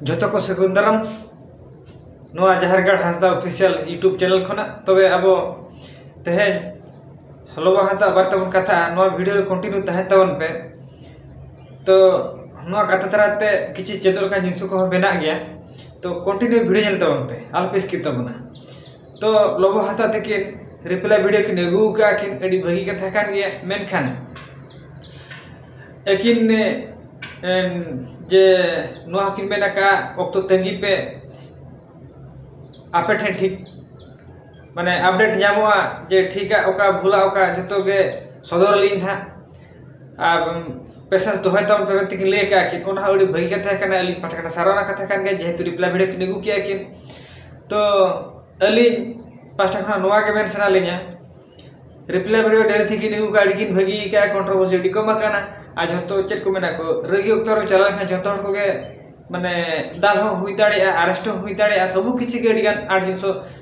जोतो को सेकुंदरम नोआ जहरगढ़ Hansda official YouTube channel खोना तबे अबो तेहेन हलोबा हांसदा बारता बन कथा नोआ वीडियो रे कंटिन्यू तहे तबन पे तो नोआ कथा तराते किछि चेदल का जिंसु को बेना गया तो कंटिन्यू वीडियो चल तबन पे आलपेस की तबना तो लोबो हांसदा तकिन रिप्लाई वीडियो किन अगु का किन एडी भगी कथा कान गया मेनखान एकिन जे नोआ किन मेना का ओक्तो तंगी पे आपे ठेन ठीक माने अपडेट जामुआ जे ठीक है ओका भूला ओका जतो के सदर लिन था अब पेशेंस दोहय तम पे तिकिन ले का कि ओना ओडी भई कथा कना अली पठकना साराना कथा कान गे जेहेतु रिप्लाई वीडियो किन गु किया किन तो अली पास्टा खना नोआ के mention Alia reply video der थी किन गु गाड़ी किन भगी का कंट्रोवर्सी डिको मकाना आज जतो चेक को मेना को रगी उक्तर चला खा जतो हर को गे माने दाल हो हुई दाड़े अरेस्ट हो हुई दाड़े सब किछि के अडिगान आठ दिन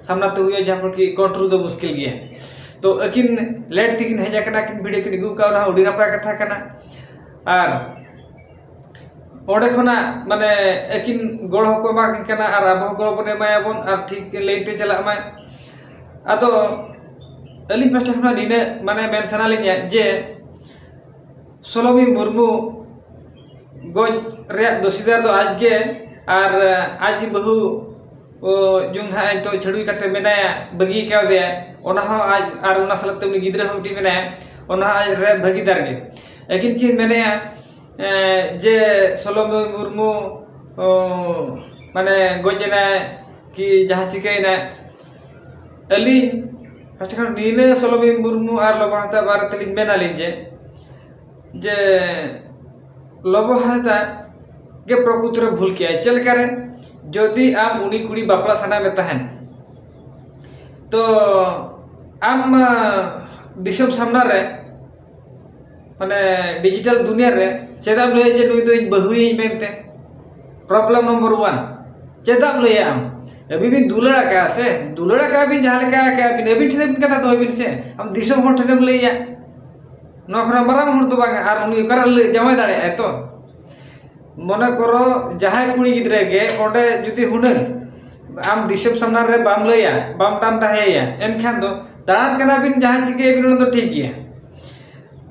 सामना तो हुई जहां पर कि कंट्रोल दो मुश्किल गया तो अकिन लेट तिकिन हेजा कना किन वीडियो किन गु का ना उडी नपा कथा कना आर ओडे खना माने अकिन गोड़ को मा कना आर अब गोड़ बने मायाबन आर ठीक लेते चला मा आतो अली पास्टा खना निने माने मेंशन आलिया जे सोलोमी मुर्मू गोज रे दोषीदार दो आज गे और आज बहु जुंग हा तो छड़ुई कते मेनाया बगी क्या दे ओना हो आज और ओना सलते उनी गिद्रा हमटी मेनाया ओना आज रे भागीदार गे लेकिन कि मेनाया जे सोलोमी मुर्मू माने गोजना कि जहां चिकेना अली फर्स्ट खान नीने सोलोमी मुर्मू और लोबाहता बार तलिन मेनालिन जे लोबो हांसदा के प्रकृति रे भूल किया चल करे जदि आम उनी कुड़ी बापला सना में तहन तो आम दिसम सामना रे माने डिजिटल दुनिया रे चेदाम लय जे नुई दो बहुई मेनते प्रॉब्लम नंबर 1 चेदाम लय आम अभी भी दुलड़ा का भी जहां का भी अभी ठने बिन कथा तो बिन से हम दिसम हो ठने लैया नखरा मराम हर तो बांग आर उनी कर जमाय दाड़े तो मने करो जहां कुड़ी गिद्रे गे ओडे जुदी हुनन आम दिसम सामना रे बाम लैया बाम टाम टाहेया एनखान दो दाड़ान कना बिन जहां चिके बिन तो ठीक गया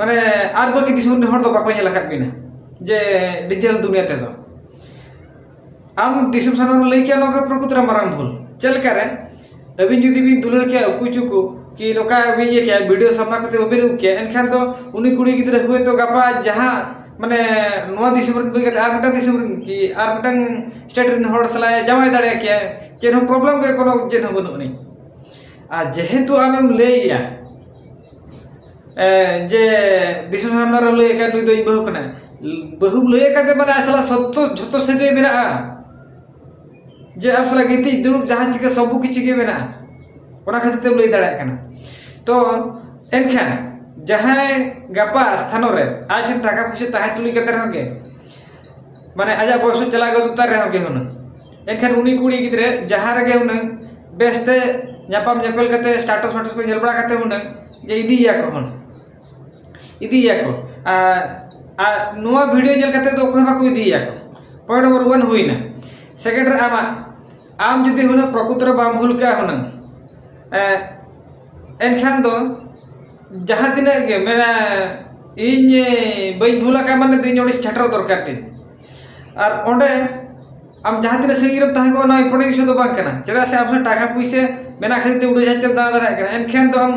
माने आर बाकी दिसुन हर तो बाको नेला खात बिना जे डिजिटल दुनिया ते दो आम दिसम सामना लै के नका प्रकृति मराम भूल चल करे अबिन जुदी बिन दुलड़ के उकु चुकु कि नोका अभी ये क्या वीडियो सामना करते बबिन के एनखान तो उनी कुड़ी गिद्रे हुए तो गपा जहां माने नोआ दिसम बई के आर मटा दिसम कि आर मटंग स्टेट रिन हर सलाय जमाय दाड़े के चेन प्रॉब्लम के कोनो चेन बनु नहीं आ जेहेतु आमेम लेया जे दिसम सामना रे ले के नुई दो बहु कना बहु ले के माने असला सत्तो झतो सगे मेना जे आप सला गीती दुरुक जहां चिके सब किछि के मेना ओना खातिर ते लई दाड़ा कना तो एनखान जहां गपा स्थान रे आज टाका पैसा ताहे तुली कते रह के माने आजा बयस चला गद उतार रह के हुन एनखान उनी कुड़ी गिद्रे जहां रे गे हुन बेस्ते न्यापाम न्यापेल कते स्टेटस को जेल बड़ा कते हुन जे इदिया को आ नुवा वीडियो जेल कते तो कोई बाको इदिया को पॉइंट नंबर 1 हुइना सेकंड रे आम जुदी हुन प्रकृति रे बाम भूल का हुन एनखान दो जहां दिन के मेरा इन बई भूला का माने दिन ओडी छाटर दरकार थे और ओंडे आम जहां दिन सही रब ताहे को ना पड़े इशो तो बांग कना चेदा से आपसे टाका पैसे मेना खातिर ते उड़े जाते दादा दाड़ा कना एनखान तो हम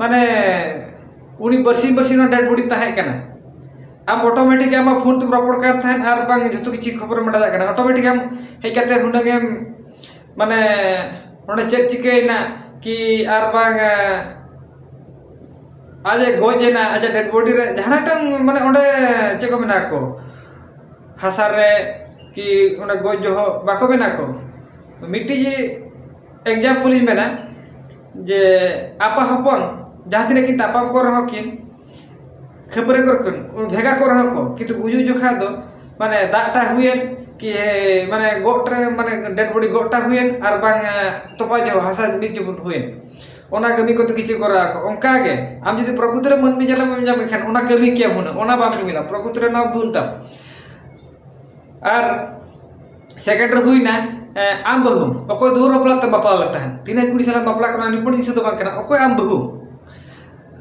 माने उनी बरसी ना डेड बॉडी ताहे कना आम ऑटोमेटिक आम फोन तुम रपड़ कर थान आर बांग जतो किछि खबर मडा कना ऑटोमेटिक आम हे कते हुनगे माने ओंडे चेक चिकेना कि आर बांग आज गोजेना आज डेड बॉडी रे जहानाटन माने ओंडे चेक को मेना को हासार रे कि ओंडे गोज जो बाको मेना को मिट्टी जी एग्जांपल मेना जे आपा हपन जहां तिने कि तापाम को रहो किन खबरे करकन भेगा को रहो को किंतु गुजु जोखा दो माने दाटा हुएन कि माने गोटरे माने डेड बॉडी गोटा हुएन आर बांग तोपा जो हासा मिट जो हुएन ओना कमी को तो किछि करा को ओंका गे आम जदि प्रकृति रे मन में जला में जाम खान ओना कमी किया हुन ओना बाम मिला प्रकृति रे ना भूलता और सेकेंड हुईना आम बहु अकोय दुर बापला ते बापला लगता है तीन कुड़ी साल बापला करना निपुण जिस तो बांग करना अकोय आम बहु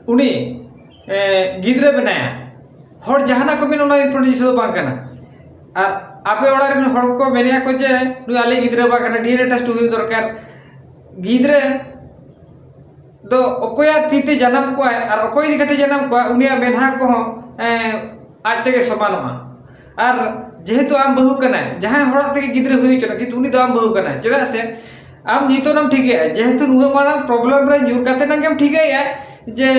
उनी गिद्रे बनाया हर जहाना को बिन ओना निपुण जिस तो बांग करना और आपे ओड़ा रे हर को मेनिया को जे नु आले गिद्रे बा करना डीएनए टेस्ट हुई दरकार गिद्रे दो अकोया तीते जन्म को और अकोय दिखते जन्म को उनिया मेनहा को आज तक समानों और जेहेतु आम बहु करना जहाँ हड़ा तक गिद्रे हुई चना कि उनी दो आम बहु करना चेदा से आम नितोनम ठीक है जेहेतु नुना मारा प्रॉब्लम रे न्यूर काते नंगेम ठीक है जे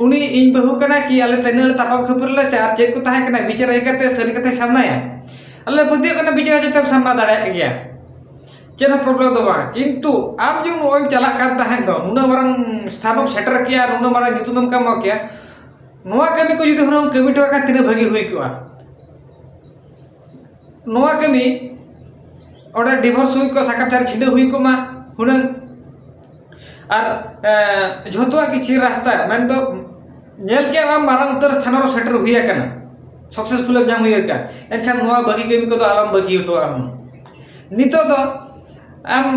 उनी इन बहु करना कि आले तनेल तापाम खबरले से और चेक को ताहे करना विचार एकते सरी कते सामनाया अल्लाह बुद्धि करना विचार जते सामना दाड़ा गया चेना प्रॉब्लम दो बा किंतु आम जो ओम चला कान ताहे दो नुना मारन स्थानम सेटर किया नुना मारा नितुमम काम किया नोआ कमी को जुदी हम कमी टका तिने भागी हुई को नोआ कमी ओडा डिवोर्स हुई को साकाम चार छिंडे हुई को मा हुना और झोतवा किछि रास्ता मन तो नेल के आम मारंग उतर स्थान रो सेटर हुई कना सक्सेसफुल जाम हुई का एनखान नोआ भागी कमी को तो आलम भागी तो हम नितो तो आम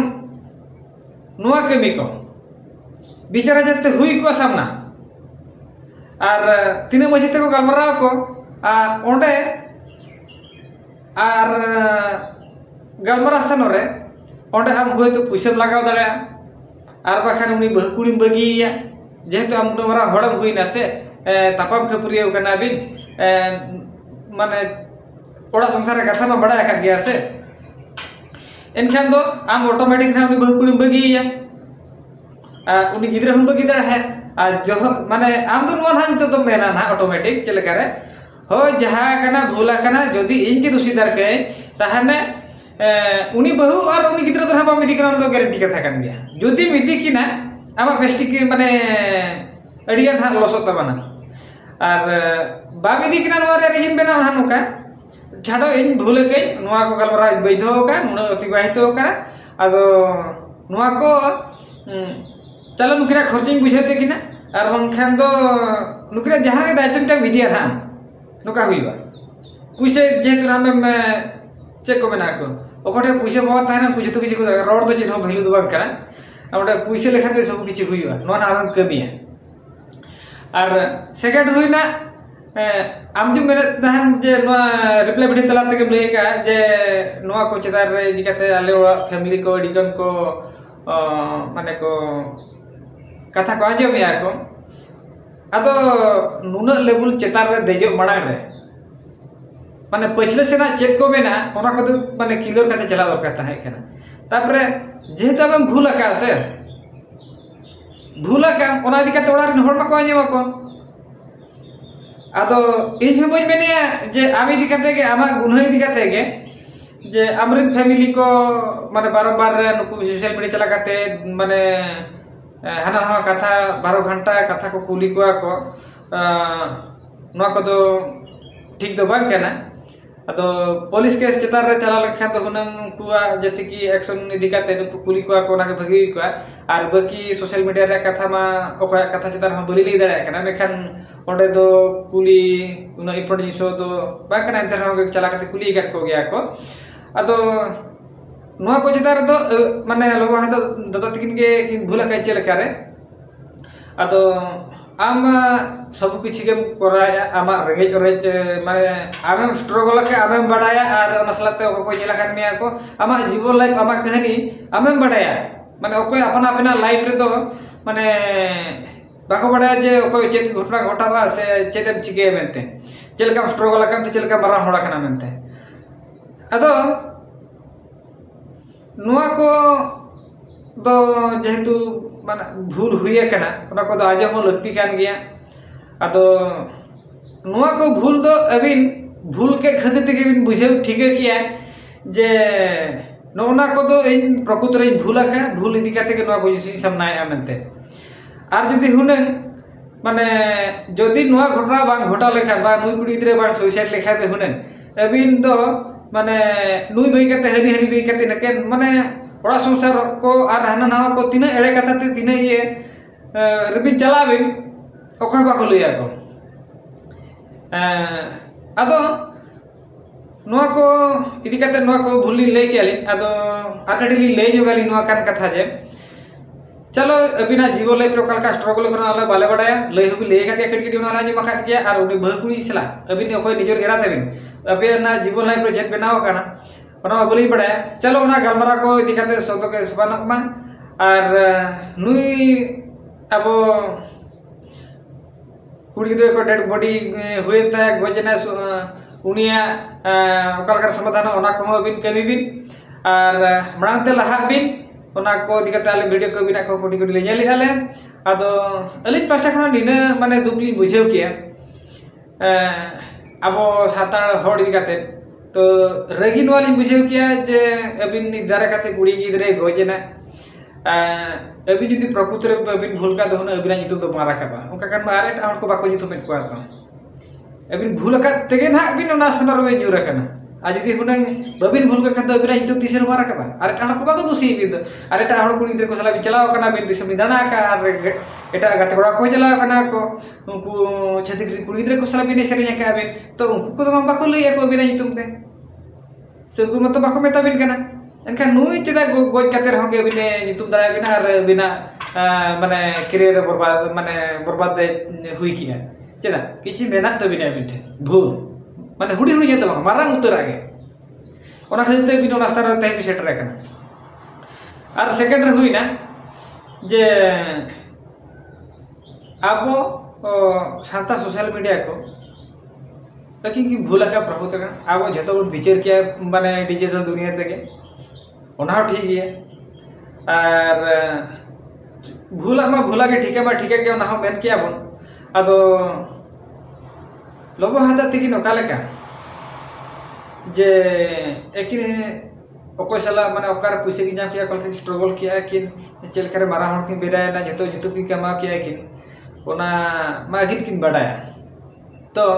नोआ कमी को बिचारा जते हुई को सामना और तीन मझे तक गलमारा को ओंडे और गलमारा स्थान रे ओंडे आम होय तो पैसा लगाव दाड़ा और बाखान उनी बहुकुड़ी बगिया जेहेतु आम मारा हड़म हुईना से तापाम खपुरिया कना बिन माने ओड़ा संसार कथा में बड़ा कर गया से एनखान दो आम ऑटोमेटिक ना उनी बहुकुड़ी बगिया उनी गिद्रा हम बगी दाड़ा है जो माने आम तो नोन हां तो मेना ना ऑटोमेटिक चले करे हो जहां कना भूला कना जदी इन के दोषीदार के ताहने उनी बहु और उनी गिद्रा तो हम मिदी कना तो गारंटी कथा कन गया जदी मिदी किना आमा बेस्टिक माने अडियन हां लसत तबना और बा मिदी किना नोआ रे रिजिन बेना हां नुका छाड़ो इन भूले के नोआ को गलमरा बैधो का नुना अतिबाहित का आदो नोआ को चलो नुकरा खर्चिंग बुझाते कि ना और बंखान दो नुकरा जहाँ के दायित्व मिटा विधिया ना नुका हुईबा पुइसे जेहेतु हम चेक को बना को ओखटे पुइसे मोर ताहना कुछ तो किछि को रोड तो जे भैलू दो बांग करा ओटे पुइसे लेखन के सब किछि हुईबा नो ना हम कमिया और सेकंड हुईना आम जो मेरे तहन जे नो रिप्लाई वीडियो तला तक लई का जे नोआ को चेदार रे दिखाते आले फैमिली को डिकन को माने को कथा को आंजम या को अदो नुना लेवल चेतार रे देजो मांग रे माने पछले सेना चेक को मेना ओना को माने क्लियर करते चला दरकार है केना तापरे जेहेतु हम भूल का से भूल का ओना दिका तोड़ा रे हर को आंजम को अदो इन हम बज मेने जे आमी दिखाते के आमा गुनहई दिखाते के जे आमरिन फैमिली को माने बारंबार नुकु सोशल मीडिया चला करते माने हाना हाँ कथा 12 घंटा कथा को कुली को तो ठीक तो बांग करना अदो पुलिस केस चेतार रे चला लखा तो हुनंग कुआ जति की एक्शन इदिकाते नुकु कुली को ना भगी को और बाकी सोशल मीडिया रे कथा मा ओका कथा चेतार हम बली लई दाड़ा कना मेखान ओंडे दो कुली उना इम्पोर्टेंट जिसो दो बाकना अंतर हम चला करते कुली कर को गया को अदो नोआ को चेतार दो माने लोगो हाथ दादा तकिन के भूला का चेल करे अदो आम सब किछि के कराया आमा रेगे रेज माने आम स्ट्रगल के आम बडाया और नसलाते को जेला खान मिया को आमा जीवन लाइफ आमा कहानी आम बडाया माने ओको अपना अपना लाइफ रे तो माने बाको बडाया जे ओको चेत घटना घटाबा से चेतम चिके मेनते चेलका स्ट्रगल काम चेलका मारा होड़ा कना मेनते अदो नोआ को दो जेहेतु माने भूल हुई कना ओना को दो आजम लगती कान गया अदो नोआ को भूल दो अबिन भूल के खातिर के बिन बुझे ठीक किया जे नोना को दो इन प्रकृति रे भूल का भूल इदी काते के नोआ को जिसि सामनाय आमनते और जदी हुने माने जदी नोआ घटना बांग घटा लेखा बा नुई कुड़ी रे बांग सुसाइड लेखा दे हुने अबिन दो माने नुई भई काते हरी हरी भई काते नके माने ओड़ा संसार को और हाना नवा को तीना एड़े कथा ते तीना ये रबिन चलाबिन ओखा बा को लइया को अदो नुआ को इदी करते नुआ को भूली ले के आली आदो आर कटी ले जोगाली नुआ कान कथा जे चलो अबिना जीवन लाइफ रे का स्ट्रगल करना आले बाले बडाया लई हबि ले का कटी कटी उना जे मखा के आर उनी बहुकुड़ी सला अबिन ओकोय निजर एरा तबिन अबे ना जीवन लाइफ रे जेत बनाव काना ओना बोली बडाया चलो ओना गलमरा को इदी करते सोतो के सुबानक मा आर नुई अब कुड़ी गिद्रा को डेड बॉडी हुए ता गजना उनिया ओकालकार समाधान ओना को अबिन कमी बिन आर मरांग ते लहा बिन ओना को दिकते आले वीडियो को बिना को कोटी कोटी ले नेले आले आदो अलिन पास्टा खना दिना माने दुखली बुझेव किया अब सातार हड़ दिकते तो रगिन वाली बुझेव किया जे अबिन दारा कते कुड़ी गिद्रे गजना अबिन जुदी प्रकृति रे अबिन भूल का दहन अबिना नितु दो मारा काबा उनका कान मारे टा हड़ को बाको नितु में को तो अबिन भूल का तेगे ना अबिन ओना स्थान रे जुरा कना आज जुदी हुनंग बबिन भूल का अबिना नितु तीसर मारा काबा अरे टा हड़ को बाको दोसी बिन अरे टा हड़ कुड़ी गिद्रे को सला बि चलाव कना बिन दिसम दाना का अरे एटा गाते बड़ा को चलाव कना को उनको छतिक कुड़ी गिद्रे को सला बिन सेरिया का बिन तो उनको को बाको लई को अबिना नितु ते से उनको मत बाको मेता बिन कना एनखान नुई चेदा गोज काते रहो के बिने नितुम दाड़ा बिना आर बिना माने करियर बर्बाद माने बर्बाद हुई किया चेदा किछि मेना तो बिना बिठे भूल माने हुडी हुडी जेतो मारांग उतर आगे ओना खते बिनो नास्ता रे तहे सेटर एकना आर सेकंड रे हुईना जे आबो सांता सोशल मीडिया को ताकि की भूल का प्रभु तक आबो जतो विचार किया माने डिजिटल दुनिया तके ओना ठीक है और भूला मा भूला के ठीक है ओना हो मेन किया बन आदो लोगो हाता तिकी नोका लेका जे एकिन ओको सला माने ओकार पैसे की नाम किया कल के स्ट्रगल किया किन चेल करे मारा हर की बेराय ना जतो जतो की कमा किया किन ओना मा अगिन किन बडाया तो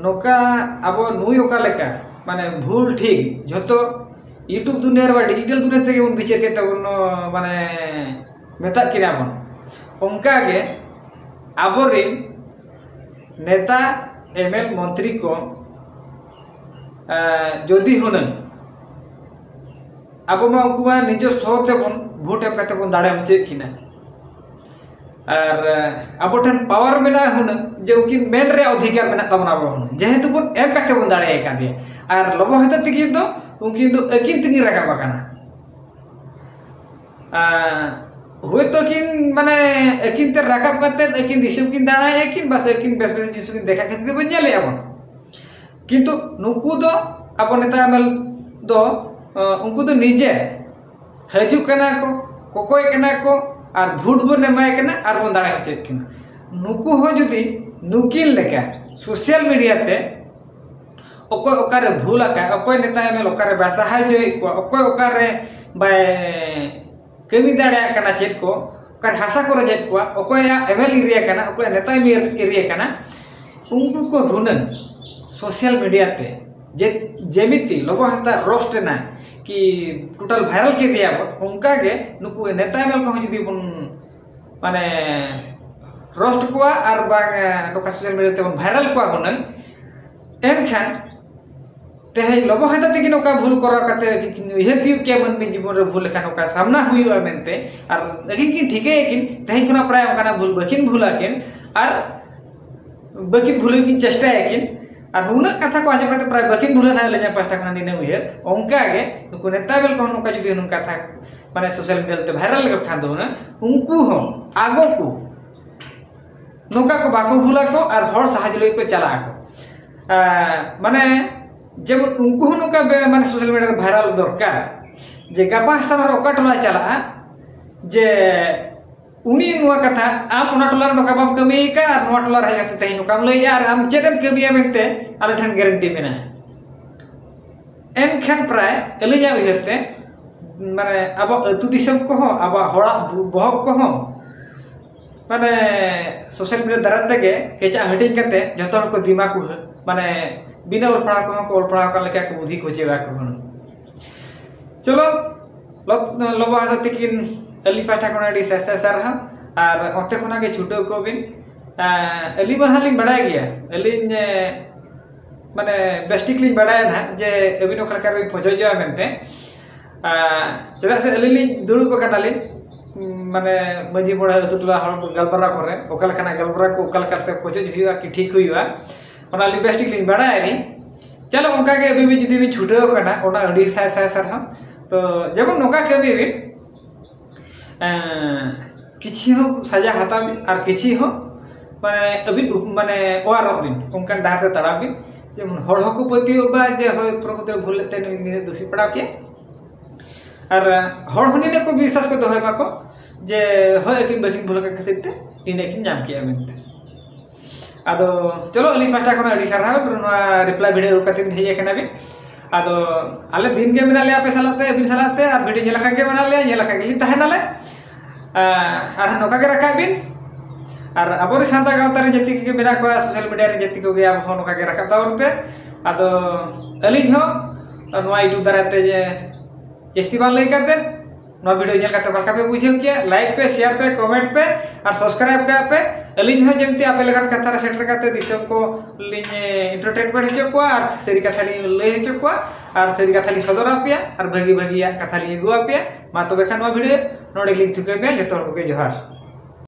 नोका आबो नुई ओका लेका माने भूल ठीक जतो यूट्यूब दुनिया रे डिजिटल दुनिया ते उन विचार के तबन माने मेता किना बन उनका के आबोरिन नेता एमएल मंत्री को जदि हुनन अब मा उनकुआ निज सोते बन भोट एम काते बन दाड़े होचे किना और अब ठन पावर मेना हुन जे उकिन मेन रे अधिकार मेना तबना बन जेहेतु बन एम काते बन दाड़े का दे और लोबो हता तिकी दो उनकिन दो अकिन तिगी रखा बकाना हुए तो किन माने अकिन ते राकाब करते अकिन दिसम किन दाना अकिन बस अकिन बेस बेस जिसु किन देखा खातिर बन जाले अब किंतु नुकु दो अब नेता एमएल दो उनको तो निजे हजू कना को कोकोय कना को और भूट बन एमाय कना और बन दाड़ा होचे किन नुकु हो जुदी नुकिन लेका सोशल मीडिया ते ओकोय ओकारे भूल आका ओकोय नेता एमएल ओकारे बासाहाय जो ओकोय ओकारे बाय कमी दाड़ा कना चेत को ओकारे हासा को जेत को ओकोय एमएल एरिया कना ओकोय नेता एरिया कना उनको को हुनन सोशल मीडिया ते जे जेमिति लोगो हाता रोस्ट ना कि टोटल वायरल के दिया उनका के नुकु नेता एमएल को जदी बन माने रोस्ट को और बाग नोका सोशल मीडिया ते वायरल को हुनन एनखान तेहे लोगो हाता ते नोका भूल करा कते ये दिउ के मन नि जीवन रे भूल खान नोका सामना हुइयो मेनते और लेकिन कि ठीक है किन तेहे कोना प्राय ओकाना भूल बकिन भूला किन और बकिन भूल की चेष्टा है किन और नुना कथा को आजम करते प्राय बकिन भूल ना ले पास्टा खाना निने उयर ओंका गे नुको नेता बेल को नोका जदी नुन कथा माने सोशल मीडिया ते वायरल के खान दो ना उनको हो आगो को नोका को बाको भूला को और हर सहाज लई को चला को माने जब उनको नोका माने सोशल मीडिया रे वायरल दरकार जे गापा स्थान रे ओका टोला चला जे उनी नुआ कथा आम उना टोला रे नोका बाम कमी का और नुआ टोला रे हेते तही नोकाम लई यार आम चेदम कमिया मेनते आले ठन गारंटी मेना एनखान प्राय एलिया उहरते माने अब अतु दिसम को हो अब हड़ा बहक को हो माने सोशल मीडिया दाराते के केचा हटिंग करते जतो को दिमाग को माने बिना और पढ़ा को और पढ़ा कर लेके को बुद्धि को चेवा को चलो लोबो हाथ तकिन अली पाठा कोना डी सर हा और ओते कोना के छुटो को बिन अली बहाली बड़ा गया अली माने बेस्टिक लिंग बड़ा ना जे अबिन ओखलकार बिन पहुंचोया मेनते चेदा से अली लिंग दुड़ुब कनाली माने मजी मोड़ा अतुटला गलबरा करे ओखलकाना गलबरा को ओखलकारते पहुंचो हुआ कि ठीक हुआ ओना लि बेस्टिक लिंग बड़ा है चलो उनका के अभी भी जुदी भी छुटो कना ओना अडी साय साय सरहा तो जेमन नोका के भी किछि हो सजा हाता और किछि हो माने अबिन माने ओर बिन उनका डाहते तड़ा बिन जेमन हर हको पतियो बा जे होय प्रकृति भूलते नि दोषी पड़ा के और हर हनी को विश्वास को दोहय माको जे होय किन बकिन भूल के खातिर ते इने किन नाम के मेनते आदो चलो अली पास्टा कोना अडी सरहा रिप्लाई वीडियो कतिन हेय केना बिन आदो आले दिन के मेना ले आपे सलाते बिन सलाते और वीडियो नेला के बना ले नेला के लिन तहनाले और नोका के रखा बिन और आबोरी सानतार गावता रे जति के मेना को सोशल मीडिया रे जति को गे अब नोका के रखा तावन पे आदो अली हो नोआ यूट्यूब दाराते जे जस्ती बान लई करते नोआ वीडियो नेल करते बलका पे बुझियो के लाइक पे शेयर पे कमेंट पे और सब्सक्राइब का पे अली हो जेमती आपे लगन कथा रे सेटर करते दिसम को लिन एंटरटेनमेंट हजो को और सेरी कथा लि लई हजो को और सेरी कथा लि सदर आपिया और भगी भगिया कथा लि गुआ पे मा तबे खान नोआ वीडियो नोडे लिंक थुके पे जतो को के जोहार।